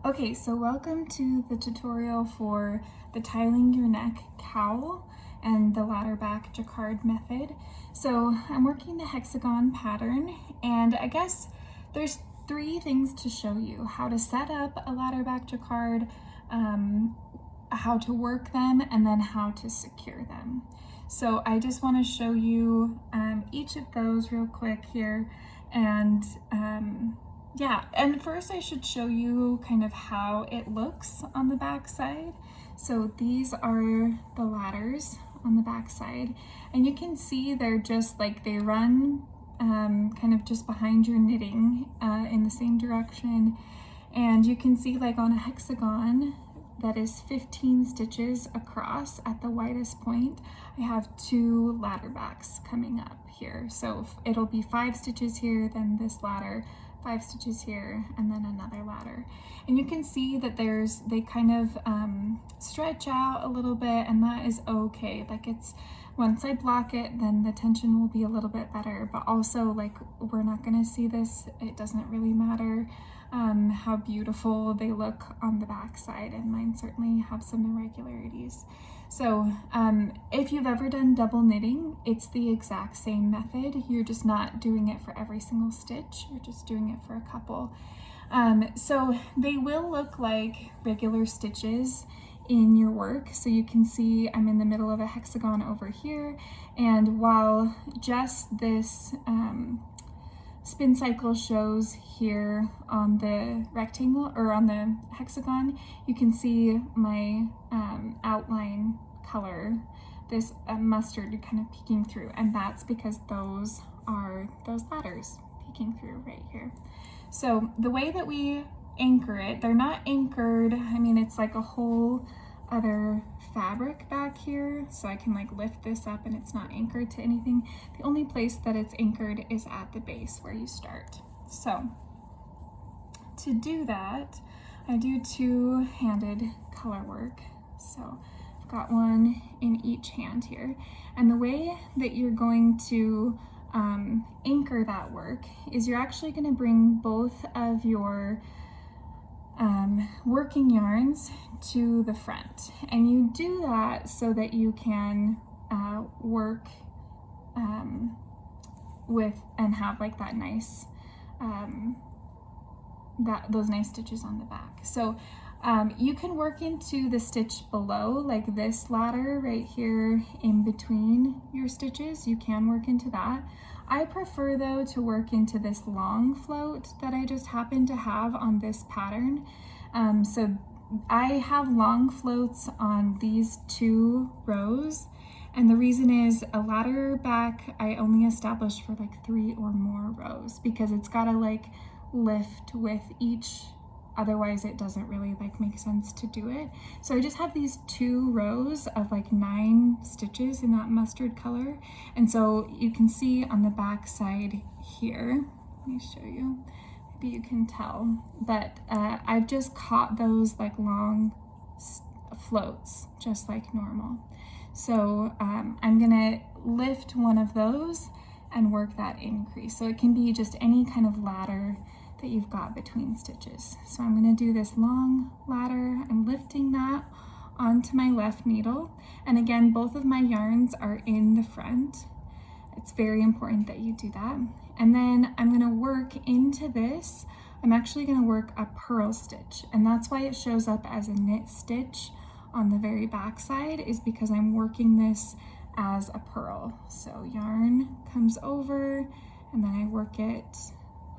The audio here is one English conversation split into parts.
Okay, so welcome to the tutorial for the Tiling Your Neck Cowl and the Ladder Back Jacquard Method. So I'm working the hexagon pattern, and I guess there's three things to show you: how to set up a ladder back jacquard, how to work them, and then how to secure them. So I just want to show you each of those real quick here, and yeah, and first I should show you kind of how it looks on the back side. So these are the ladders on the back side, and you can see they're just like, they run kind of just behind your knitting in the same direction. And you can see, like, on a hexagon that is 15 stitches across at the widest point, I have 2 ladder backs coming up here. So it'll be 5 stitches here, then this ladder, 5 stitches here, and then another ladder. And you can see that they kind of stretch out a little bit, and that is okay. Like, it's, once I block it, then the tension will be a little bit better, but also, like, we're not gonna see this. It doesn't really matter how beautiful they look on the back side, and mine certainly have some irregularities. So if you've ever done double knitting, it's the exact same method. You're just not doing it for every single stitch, you're just doing it for a couple. So they will look like regular stitches in your work. So you can see I'm in the middle of a hexagon over here, and while just this spin cycle shows here on the rectangle, or on the hexagon, you can see my outline color, this mustard kind of peeking through, and that's because those are those ladders peeking through right here. So the way that we anchor it, they're not anchored, I mean, it's like a whole other fabric back here, so I can, like, lift this up and it's not anchored to anything. The only place that it's anchored is at the base where you start. So to do that, I do two-handed color work. So I've got one in each hand here, and the way that you're going to anchor that work is you're actually going to bring both of your working yarns to the front, and you do that so that you can work with and have, like, that nice those nice stitches on the back. So you can work into the stitch below, like this ladder right here in between your stitches. You can work into that. I prefer, though, to work into this long float that I just happen to have on this pattern. So I have long floats on these 2 rows, and the reason is a ladder back I only establish for like 3 or more rows, because it's gotta, like, lift with each, otherwise it doesn't really, like, make sense to do it. So I just have these 2 rows of, like, 9 stitches in that mustard color. And so you can see on the back side here, let me show you, maybe you can tell, but I've just caught those, like, long floats just like normal. So I'm gonna lift one of those and work that increase. So it can be just any kind of ladder that you've got between stitches. So I'm going to do this long ladder. I'm lifting that onto my left needle, and again, both of my yarns are in the front. It's very important that you do that. And then I'm going to work into this. I'm actually going to work a purl stitch, and that's why it shows up as a knit stitch on the very back side, is because I'm working this as a purl. So yarn comes over, and then I work it,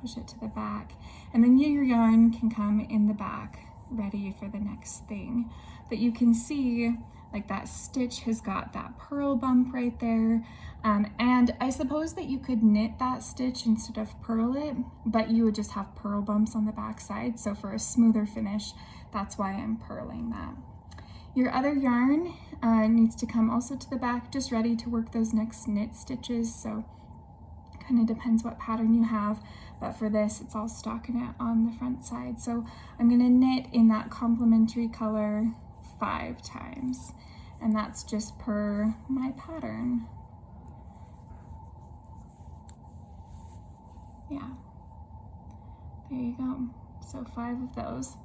push it to the back, and then your yarn can come in the back ready for the next thing. But you can see, like, that stitch has got that purl bump right there, and I suppose that you could knit that stitch instead of purl it, but you would just have purl bumps on the back side. So for a smoother finish, that's why I'm purling that. Your other yarn needs to come also to the back, just ready to work those next knit stitches. So kind of depends what pattern you have, but for this, it's all stockinette on the front side. So I'm gonna knit in that complementary color 5 times, and that's just per my pattern. Yeah, there you go. So 5 of those.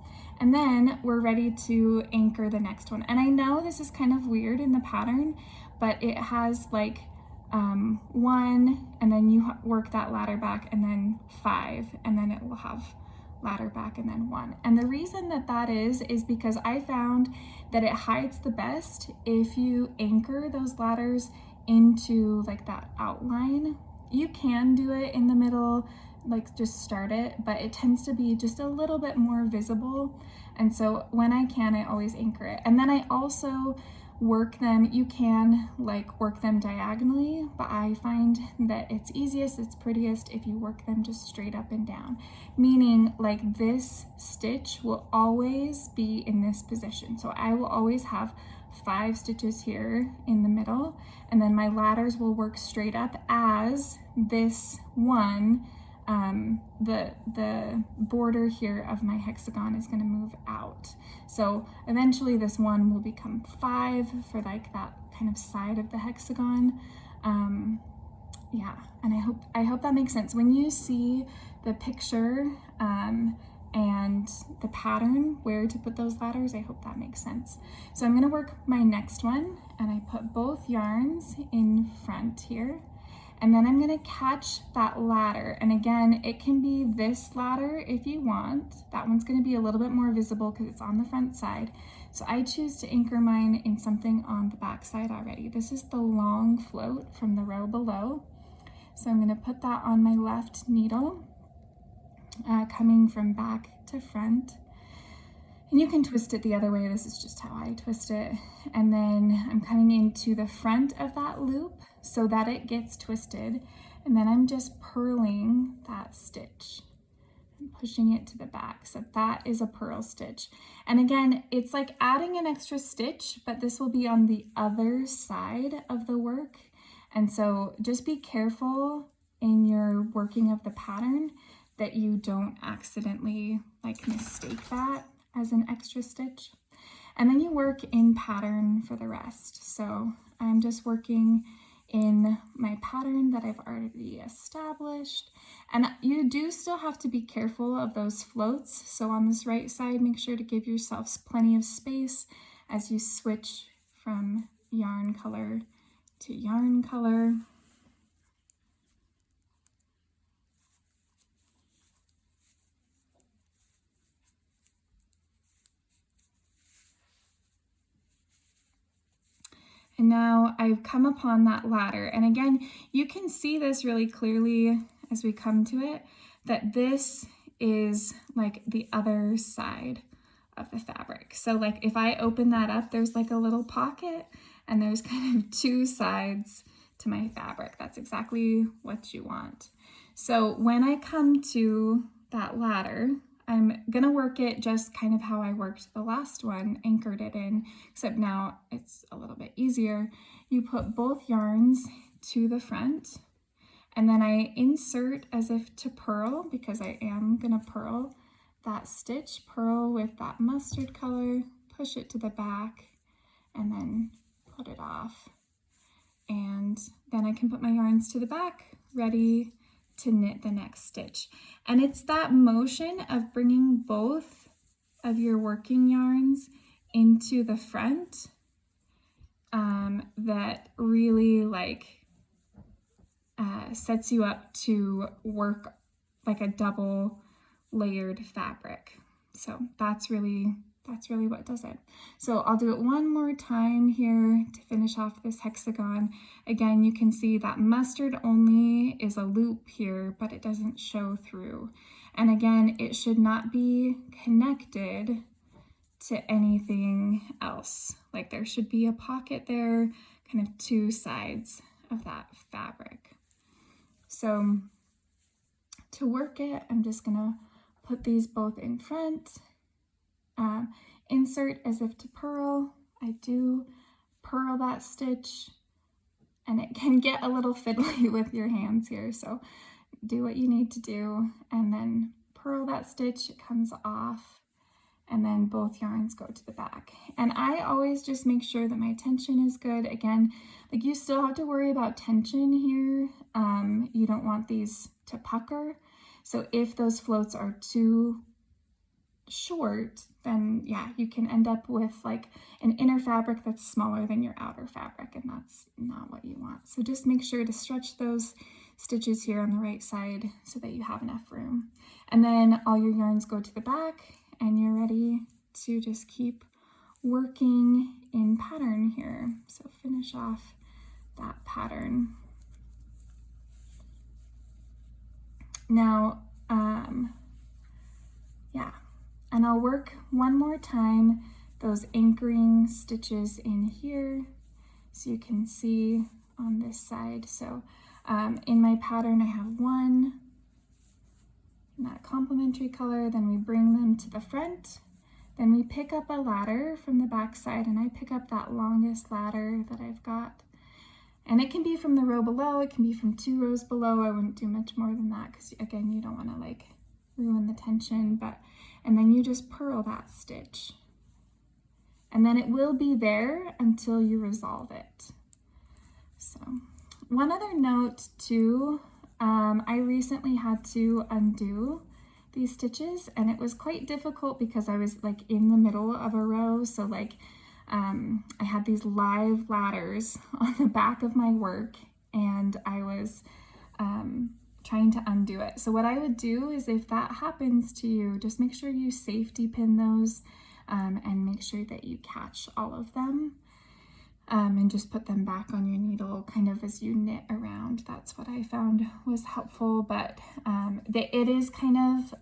And then we're ready to anchor the next one. And I know this is kind of weird in the pattern, but it has like 1, and then you work that ladder back, and then 5, and then it will have ladder back and then 1. And the reason that that is because I found that it hides the best if you anchor those ladders into like that outline. You can do it in the middle, like just start it, but it tends to be just a little bit more visible. And so when I can, I always anchor it. And then I also work them, you can like work them diagonally, but I find that it's easiest, it's prettiest if you work them just straight up and down. Meaning like this stitch will always be in this position. So I will always have 5 stitches here in the middle, and then my ladders will work straight up as this one, the border here of my hexagon is going to move out. So eventually this one will become 5 for like that kind of side of the hexagon. Yeah, and I hope that makes sense. When you see the picture and the pattern where to put those ladders, I hope that makes sense. So I'm going to work my next one, and I put both yarns in front here. And then I'm gonna catch that ladder. And again, it can be this ladder if you want. That one's gonna be a little bit more visible because it's on the front side. So I choose to anchor mine in something on the back side already. This is the long float from the row below. So I'm gonna put that on my left needle, coming from back to front. And you can twist it the other way. This is just how I twist it. And then I'm coming into the front of that loop so that it gets twisted. And then I'm just purling that stitch and pushing it to the back. So that is a purl stitch. And again, it's like adding an extra stitch, but this will be on the other side of the work. And so just be careful in your working of the pattern that you don't accidentally like mistake that as an extra stitch. And then you work in pattern for the rest. So I'm just working in my pattern that I've already established. And you do still have to be careful of those floats. So on this right side, make sure to give yourselves plenty of space as you switch from yarn color to yarn color. And now I've come upon that ladder. And again, you can see this really clearly as we come to it, that this is like the other side of the fabric. So like if I open that up, there's like a little pocket and there's kind of 2 sides to my fabric. That's exactly what you want. So when I come to that ladder, I'm gonna work it just kind of how I worked the last one, anchored it in, except now it's a little bit easier. You put both yarns to the front, and then I insert as if to purl, because I am gonna purl that stitch, purl with that mustard color, push it to the back, and then put it off. And then I can put my yarns to the back, ready to knit the next stitch. And it's that motion of bringing both of your working yarns into the front that really like sets you up to work like a double layered fabric. So that's really what does it. So I'll do it one more time here to finish off this hexagon. Again, you can see that mustard only is a loop here, but it doesn't show through. And again, it should not be connected to anything else. Like there should be a pocket there, kind of 2 sides of that fabric. So to work it, I'm just gonna put these both in front. Insert as if to purl. I do purl that stitch, and it can get a little fiddly with your hands here, so do what you need to do, and then purl that stitch. It comes off, and then both yarns go to the back. And I always just make sure that my tension is good. Again, like you still have to worry about tension here. You don't want these to pucker. So if those floats are too short, then yeah, you can end up with like an inner fabric that's smaller than your outer fabric, and that's not what you want. So just make sure to stretch those stitches here on the right side so that you have enough room. And then all your yarns go to the back and you're ready to just keep working in pattern here. So finish off that pattern. Now, yeah, and I'll work one more time those anchoring stitches in here so you can see on this side. So in my pattern I have one in that complementary color, then we bring them to the front, then we pick up a ladder from the back side, and I pick up that longest ladder that I've got. And it can be from the row below, it can be from 2 rows below. I wouldn't do much more than that because again, you don't want to like ruin the tension, and then you just purl that stitch. And then it will be there until you resolve it. So one other note too, I recently had to undo these stitches and it was quite difficult because I was like in the middle of a row. So like I had these live ladders on the back of my work and I was trying to undo it. So what I would do is if that happens to you, just make sure you safety pin those and make sure that you catch all of them and just put them back on your needle kind of as you knit around. That's what I found was helpful, but it is kind of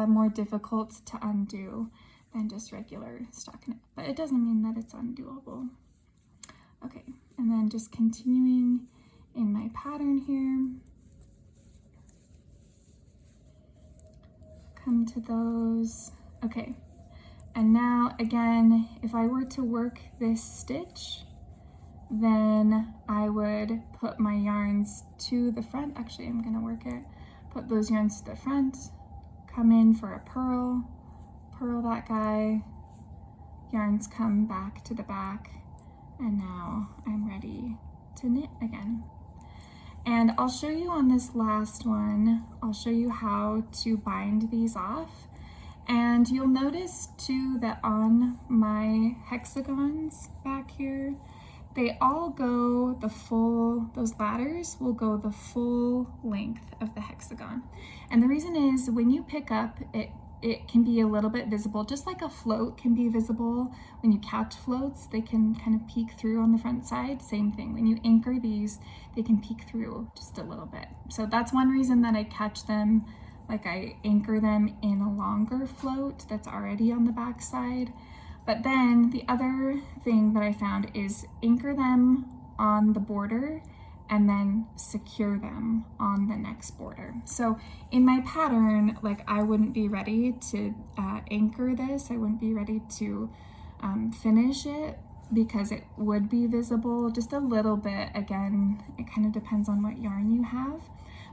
more difficult to undo than just regular stockinette, but it doesn't mean that it's undoable. Okay, and then just continuing in my pattern here, come to those. Okay, and now again, if I were to work this stitch, then I would put my yarns to the front. Actually, I'm gonna work it, put those yarns to the front, come in for a purl, purl that guy, yarns come back to the back, and now I'm ready to knit again. And I'll show you on this last one, I'll show you how to bind these off. And you'll notice too that on my hexagons back here, they all go the full, those ladders will go the full length of the hexagon. And the reason is when you pick up, it can be a little bit visible, just like a float can be visible. When you catch floats, they can kind of peek through on the front side. Same thing, when you anchor these, they can peek through just a little bit. So that's one reason that I catch them, like I anchor them in a longer float that's already on the back side. But then the other thing that I found is anchor them on the border and then secure them on the next border. So in my pattern, like I wouldn't be ready to anchor this. I wouldn't be ready to finish it because it would be visible just a little bit. Again, it kind of depends on what yarn you have.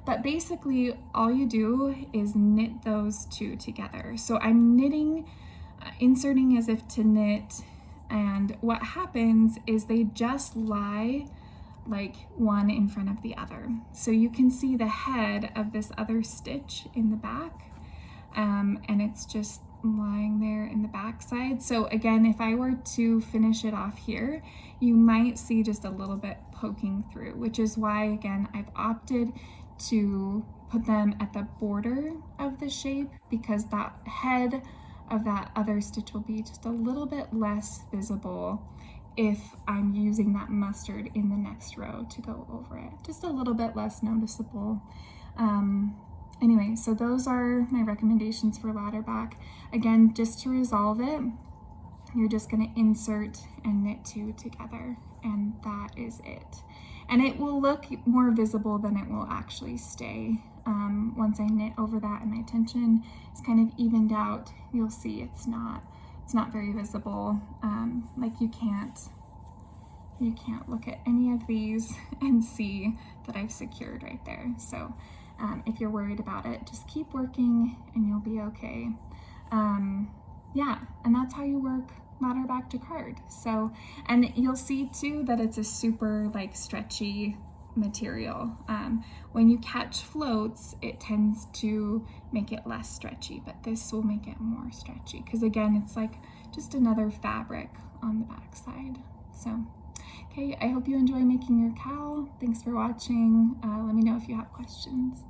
But basically all you do is knit those two together. So I'm knitting, inserting as if to knit, and what happens is they just lie like one in front of the other. So you can see the head of this other stitch in the back, and it's just lying there in the back side. So again, if I were to finish it off here, you might see just a little bit poking through, which is why, again, I've opted to put them at the border of the shape because that head of that other stitch will be just a little bit less visible if I'm using that mustard in the next row to go over it. Just a little bit less noticeable. Anyway, so those are my recommendations for ladder back. Again, just to resolve it, you're just gonna insert and knit two together, and that is it. And it will look more visible than it will actually stay. Once I knit over that and my tension is kind of evened out, you'll see it's not very visible. Like you can't look at any of these and see that I've secured right there. So if you're worried about it, just keep working and you'll be okay. Yeah, and that's how you work ladder back jacquard. So, and you'll see too that it's a super like stretchy material. When you catch floats, it tends to make it less stretchy, but this will make it more stretchy because again, it's like just another fabric on the back side. So, okay, I hope you enjoy making your cowl. Thanks for watching. Let me know if you have questions.